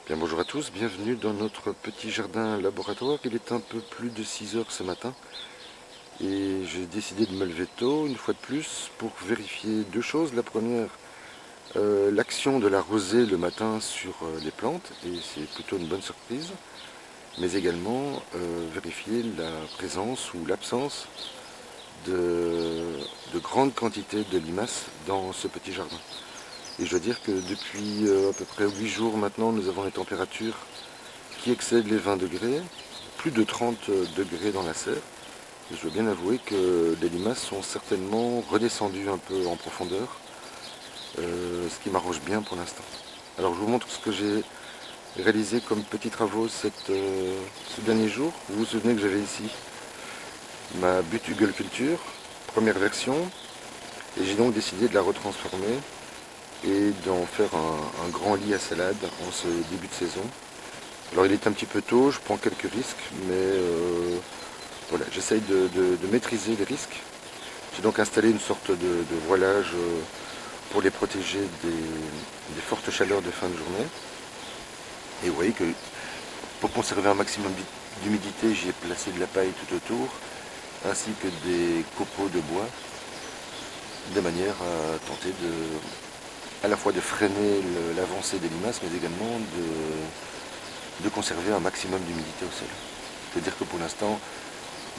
Bien, bonjour à tous, bienvenue dans notre petit jardin laboratoire. Il est un peu plus de 6 heures ce matin et j'ai décidé de me lever tôt une fois de plus pour vérifier deux choses. La première, l'action de la rosée le matin sur les plantes, et c'est plutôt une bonne surprise, mais également vérifier la présence ou l'absence de grandes quantités de limaces dans ce petit jardin. Et je dois dire que depuis à peu près 8 jours maintenant, nous avons des températures qui excèdent les 20 degrés, plus de 30 degrés dans la serre. Et je dois bien avouer que les limaces sont certainement redescendues un peu en profondeur, ce qui m'arrange bien pour l'instant. Alors je vous montre ce que j'ai réalisé comme petits travaux ce dernier jour. Vous vous souvenez que j'avais ici ma butte Hugel Culture, première version, et j'ai donc décidé de la retransformer et d'en faire un grand lit à salade en ce début de saison. Alors il est un petit peu tôt, je prends quelques risques, mais voilà, j'essaye de maîtriser les risques. J'ai donc installé une sorte de voilage pour les protéger des fortes chaleurs de fin de journée. Et vous voyez que pour conserver un maximum d'humidité, j'y ai placé de la paille tout autour, ainsi que des copeaux de bois, de manière à tenter à la fois de freiner l'avancée des limaces, mais également de conserver un maximum d'humidité au sol. C'est-à-dire que pour l'instant,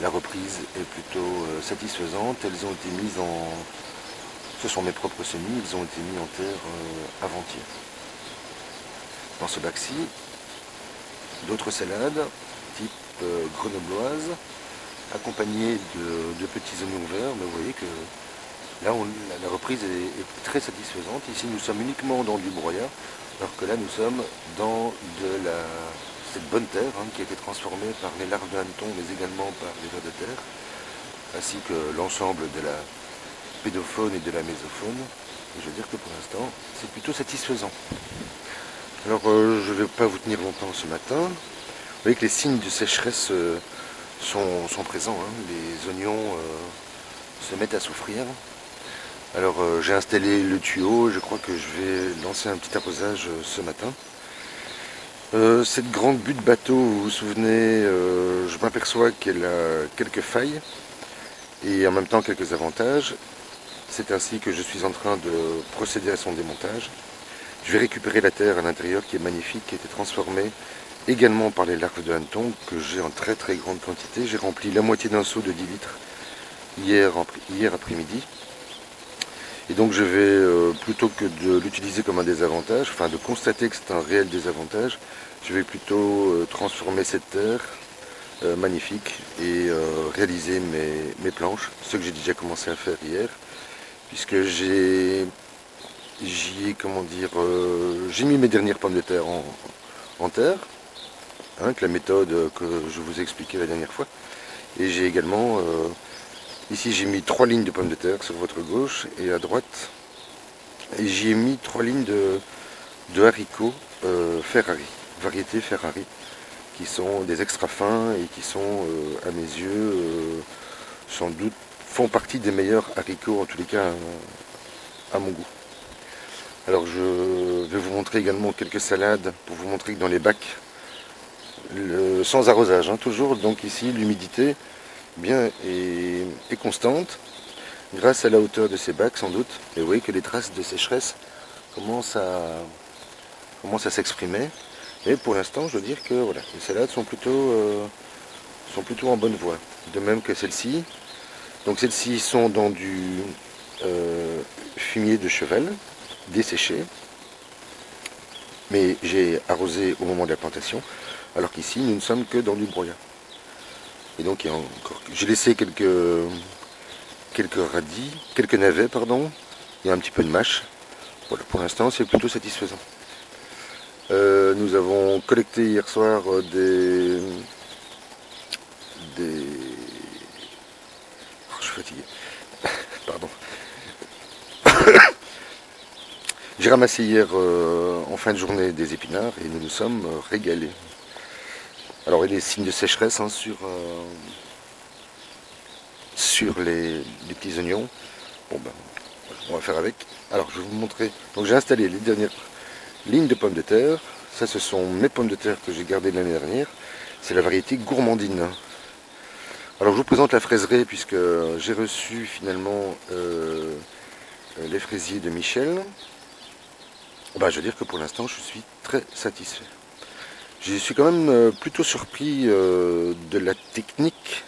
la reprise est plutôt satisfaisante. Elles ont été mises en... Ce sont mes propres semis, ils ont été mis en terre avant-hier. Dans ce bac-ci, d'autres salades, type grenobloise, accompagnées de petits oignons verts. Mais vous voyez que là, la reprise est très satisfaisante. Ici, nous sommes uniquement dans du broyat, alors que là, nous sommes dans cette bonne terre qui a été transformée par les larves de hanneton, mais également par les vers de terre, ainsi que l'ensemble de la pédofaune et de la mésofaune. Et je veux dire que pour l'instant, c'est plutôt satisfaisant. Alors, je ne vais pas vous tenir longtemps ce matin. Vous voyez que les signes de sécheresse sont présents. Les oignons se mettent à souffrir. Alors, j'ai installé le tuyau. Je crois que je vais lancer un petit arrosage ce matin. Cette grande butte bateau, vous vous souvenez, je m'aperçois qu'elle a quelques failles et en même temps quelques avantages. C'est ainsi que je suis en train de procéder à son démontage. Je vais récupérer la terre à l'intérieur qui est magnifique, qui a été transformée également par les larves de hanneton que j'ai en très très grande quantité. J'ai rempli la moitié d'un seau de 10 litres hier après-midi. Et donc je vais, plutôt que de l'utiliser comme un désavantage, enfin de constater que c'est un réel désavantage, je vais plutôt transformer cette terre magnifique et réaliser mes planches, ce que j'ai déjà commencé à faire hier, puisque j'ai mis mes dernières pommes de terre en terre, avec la méthode que je vous ai expliquée la dernière fois. Et j'ai également, ici j'ai mis 3 lignes de pommes de terre sur votre gauche, et à droite, et j'y ai mis 3 lignes de haricots Ferrari, variété Ferrari, qui sont des extra fins et qui sont, à mes yeux, sans doute, font partie des meilleurs haricots, en tous les cas, à mon goût. Alors je vais vous montrer également quelques salades pour vous montrer que dans les bacs, sans arrosage, toujours, donc ici l'humidité est constante grâce à la hauteur de ces bacs sans doute. Et vous voyez que les traces de sécheresse commencent à s'exprimer. Et pour l'instant, je dois dire que voilà, les salades sont plutôt en bonne voie. De même que celles-ci. Donc celles-ci sont dans du fumier de cheval desséché, mais j'ai arrosé au moment de la plantation, alors qu'ici nous ne sommes que dans du broyat. Et donc j'ai laissé quelques radis, quelques navets pardon, et un petit peu de mâche. Voilà, pour l'instant c'est plutôt satisfaisant. Nous avons collecté hier soir Oh, je suis fatigué. Pardon. J'ai ramassé hier en fin de journée des épinards et nous nous sommes régalés. Alors il y a des signes de sécheresse sur les petits oignons. Bon ben, on va faire avec. Alors je vais vous montrer. Donc j'ai installé les dernières lignes de pommes de terre. Ça, ce sont mes pommes de terre que j'ai gardées l'année dernière. C'est la variété gourmandine. Alors je vous présente la fraiserie puisque j'ai reçu finalement les fraisiers de Michel. Je veux dire que pour l'instant je suis très satisfait. Je suis quand même plutôt surpris de la technique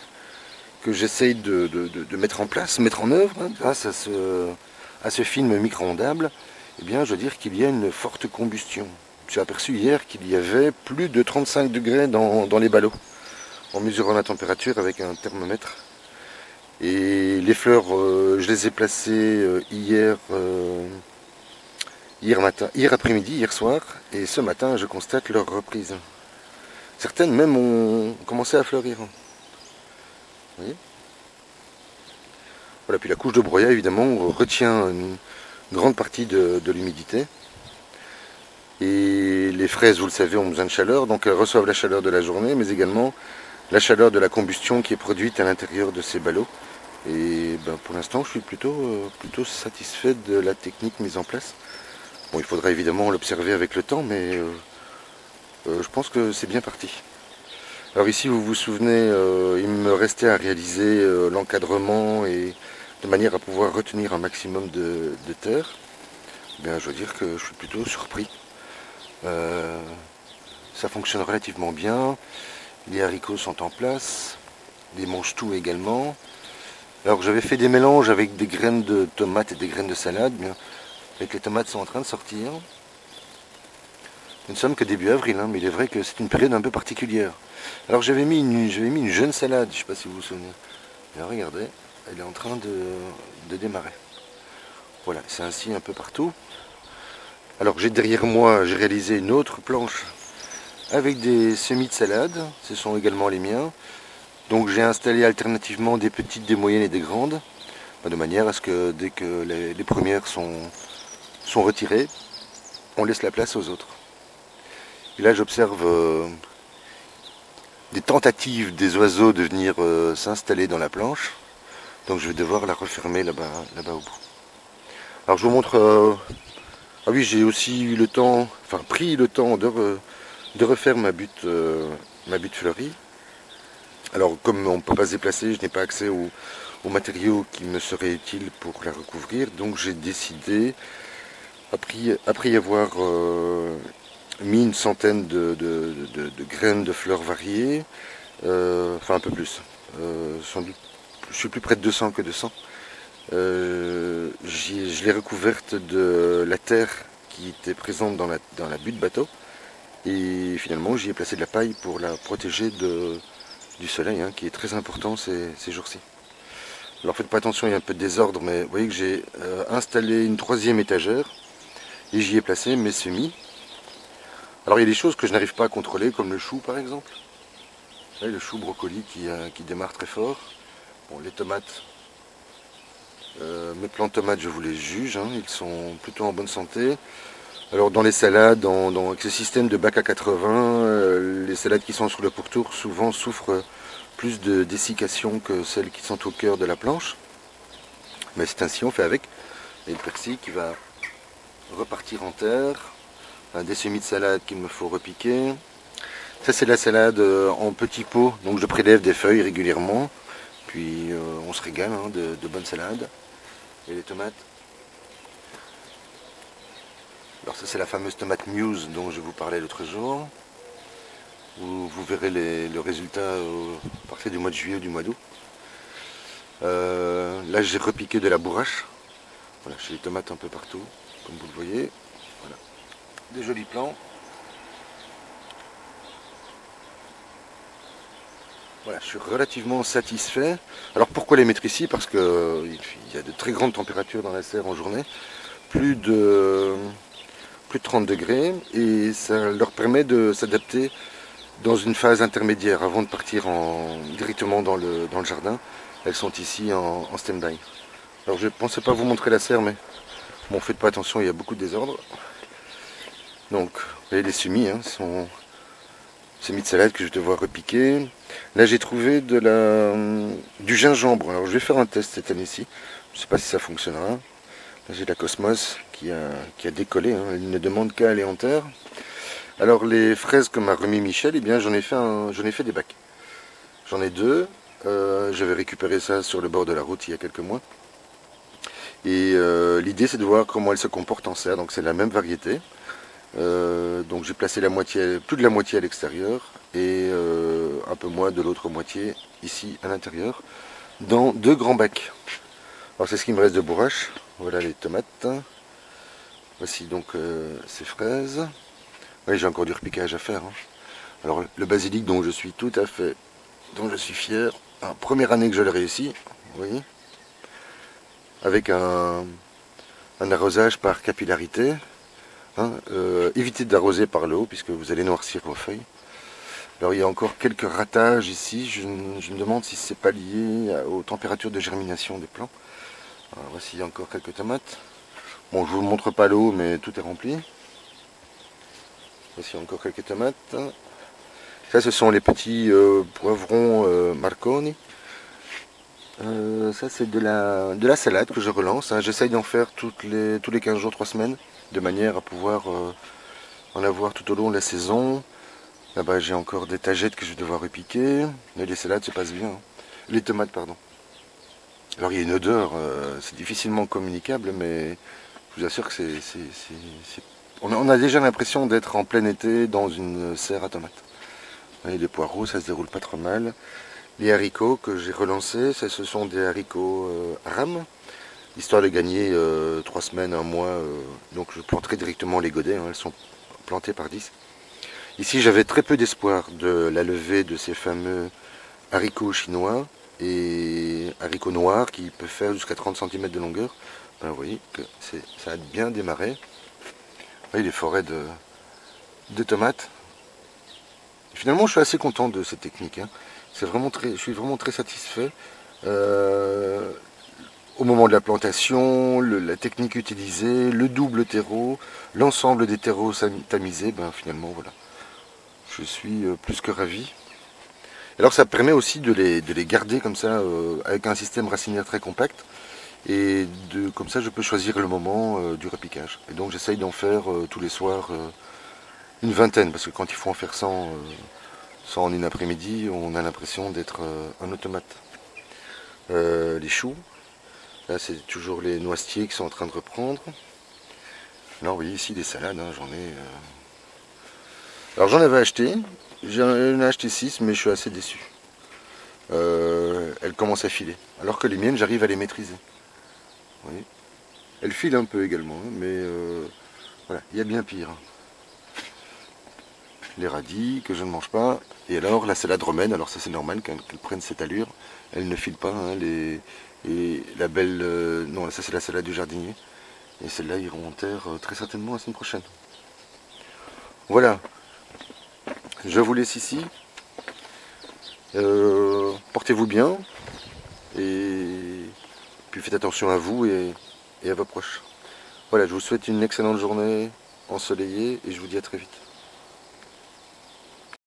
que j'essaye de mettre en place, mettre en œuvre, hein, grâce à ce film micro-ondable. Eh bien, je veux dire qu'il y a une forte combustion. J'ai aperçu hier qu'il y avait plus de 35 degrés dans les ballots, en mesurant la température avec un thermomètre. Et les fleurs, je les ai placées hier matin, hier après-midi, hier soir, et ce matin, je constate leur reprise. Certaines même ont commencé à fleurir. Vous voyez ? Voilà, puis la couche de broyat, évidemment, retient une grande partie de l'humidité. Et les fraises, vous le savez, ont besoin de chaleur, donc elles reçoivent la chaleur de la journée, mais également la chaleur de la combustion qui est produite à l'intérieur de ces ballots. Et pour l'instant, je suis plutôt satisfait de la technique mise en place. Bon, il faudra évidemment l'observer avec le temps, mais je pense que c'est bien parti. Alors ici, vous vous souvenez, il me restait à réaliser l'encadrement et de manière à pouvoir retenir un maximum de terre. Bien, je veux dire que je suis plutôt surpris. Ça fonctionne relativement bien. Les haricots sont en place. Les mange-tout également. Alors j'avais fait des mélanges avec des graines de tomates et des graines de salade. Bien, avec les tomates sont en train de sortir. Nous ne sommes que début avril, hein, mais il est vrai que c'est une période un peu particulière. Alors j'avais mis une jeune salade, je ne sais pas si vous vous souvenez. Et regardez, elle est en train de démarrer. Voilà, c'est ainsi un peu partout. Alors derrière moi, j'ai réalisé une autre planche avec des semis de salade. Ce sont également les miens. Donc j'ai installé alternativement des petites, des moyennes et des grandes. De manière à ce que dès que les premières sont retirées, on laisse la place aux autres. Et là j'observe des tentatives des oiseaux de venir s'installer dans la planche. Donc je vais devoir la refermer là-bas au bout. Alors je vous montre... Ah oui, j'ai aussi eu le temps, pris le temps de refaire ma butte fleurie. Alors comme on ne peut pas se déplacer, je n'ai pas accès aux matériaux qui me seraient utiles pour la recouvrir. Donc j'ai décidé, après y avoir mis une centaine de graines de fleurs variées, un peu plus, sans doute, je suis plus près de 200 que 200. Je l'ai recouverte de la terre qui était présente dans la butte bateau, et finalement j'y ai placé de la paille pour la protéger du soleil, hein, qui est très important ces jours-ci. Alors faites pas attention, il y a un peu de désordre, mais vous voyez que j'ai installé une troisième étagère et j'y ai placé mes semis. Alors il y a des choses que je n'arrive pas à contrôler, comme le chou par exemple. Là, le chou brocoli qui démarre très fort. Bon, les tomates, mes plants de tomates, je vous les juge, hein, ils sont plutôt en bonne santé. Alors dans les salades, avec ce système de bac à 80, les salades qui sont sur le pourtour souvent souffrent plus de dessiccation que celles qui sont au cœur de la planche. Mais c'est ainsi, on fait avec. Et le persil qui va repartir en terre. Des semis de salade qu'il me faut repiquer. Ça c'est de la salade en petits pots, donc je prélève des feuilles régulièrement. Puis on se régale, hein, de bonnes salades. Et les tomates. Alors ça c'est la fameuse tomate Muse dont je vous parlais l'autre jour. Vous verrez le résultat à partir du mois de juillet ou du mois d'août. Là j'ai repiqué de la bourrache. Voilà, j'ai les tomates un peu partout, comme vous le voyez. Voilà. Des jolis plants. Voilà, je suis relativement satisfait. Alors pourquoi les mettre ici? Parce qu'il y a de très grandes températures dans la serre en journée. Plus de 30 degrés. Et ça leur permet de s'adapter dans une phase intermédiaire avant de partir directement dans le jardin. Elles sont ici en stand-by. Alors je ne pensais pas vous montrer la serre, mais bon, faites pas attention, il y a beaucoup de désordre. Donc, vous voyez les semis, hein, sont semis de salade que je vais devoir repiquer. Là j'ai trouvé du gingembre. Alors je vais faire un test cette année-ci. Je ne sais pas si ça fonctionnera. Là, j'ai la Cosmos qui a décollé, hein. Elle ne demande qu'à aller en terre. Alors les fraises que m'a remis Michel, eh bien j'en ai fait des bacs. J'en ai deux. J'avais récupéré ça sur le bord de la route il y a quelques mois. Et l'idée c'est de voir comment elles se comportent en serre. Donc c'est la même variété. Donc j'ai placé plus de la moitié à l'extérieur et un peu moins de l'autre moitié ici à l'intérieur, dans deux grands bacs. Alors c'est ce qui me reste de bourrache. Voilà les tomates. Voici donc ces fraises. Oui, j'ai encore du repiquage à faire, hein. Alors le basilic dont je suis fier. Alors, première année que je l'ai réussi, vous voyez, avec un arrosage par capillarité. Hein, évitez d'arroser par le haut puisque vous allez noircir vos feuilles. Alors il y a encore quelques ratages ici. Je me demande si c'est pas lié aux températures de germination des plants. Alors, voici encore quelques tomates. Bon, je vous montre pas le haut, mais tout est rempli. Voici encore quelques tomates. Ça, ce sont les petits poivrons Marconi. Ça, c'est de la salade que je relance, hein. J'essaye d'en faire tous les 15 jours, 3 semaines, de manière à pouvoir en avoir tout au long de la saison. Là-bas, j'ai encore des tagettes que je vais devoir repiquer. Mais les salades se passent bien, hein. Les tomates, pardon. Alors, il y a une odeur, c'est difficilement communicable, mais je vous assure que on a déjà l'impression d'être en plein été dans une serre à tomates. Et les poireaux, ça se déroule pas trop mal. Les haricots que j'ai relancés, ce sont des haricots rames, histoire de gagner 3 semaines, un mois. Donc je planterai directement les godets, hein, elles sont plantées par 10. Ici j'avais très peu d'espoir de la levée de ces fameux haricots chinois et haricots noirs qui peuvent faire jusqu'à 30 cm de longueur. Ben, vous voyez que ça a bien démarré. Vous voyez les forêts de tomates. Et finalement je suis assez content de cette technique, hein. Je suis vraiment très satisfait. Au moment de la plantation, la technique utilisée, le double terreau, l'ensemble des terreaux tamisés, ben finalement voilà, je suis plus que ravi. Alors ça permet aussi de les garder comme ça, avec un système racinaire très compact, et comme ça je peux choisir le moment du repiquage. Et donc j'essaye d'en faire tous les soirs une vingtaine, parce que quand il faut en faire 100 en une après-midi, on a l'impression d'être un automate. Les choux, là c'est toujours les noisetiers qui sont en train de reprendre. Alors vous voyez ici des salades, hein, Alors j'en avais acheté, j'en ai acheté 6, mais je suis assez déçu. Elles commencent à filer, alors que les miennes j'arrive à les maîtriser. Vous voyez, elles filent un peu également, hein, mais voilà, il y a bien pire. Les radis que je ne mange pas, et alors la salade romaine, alors ça c'est normal qu'elle prenne cette allure, elle ne file pas, hein, et la belle, non ça c'est la salade du jardinier, et celles-là iront en terre très certainement la semaine prochaine. Voilà, je vous laisse ici, portez-vous bien, et puis faites attention à vous et à vos proches. Voilà, je vous souhaite une excellente journée ensoleillée, et je vous dis à très vite.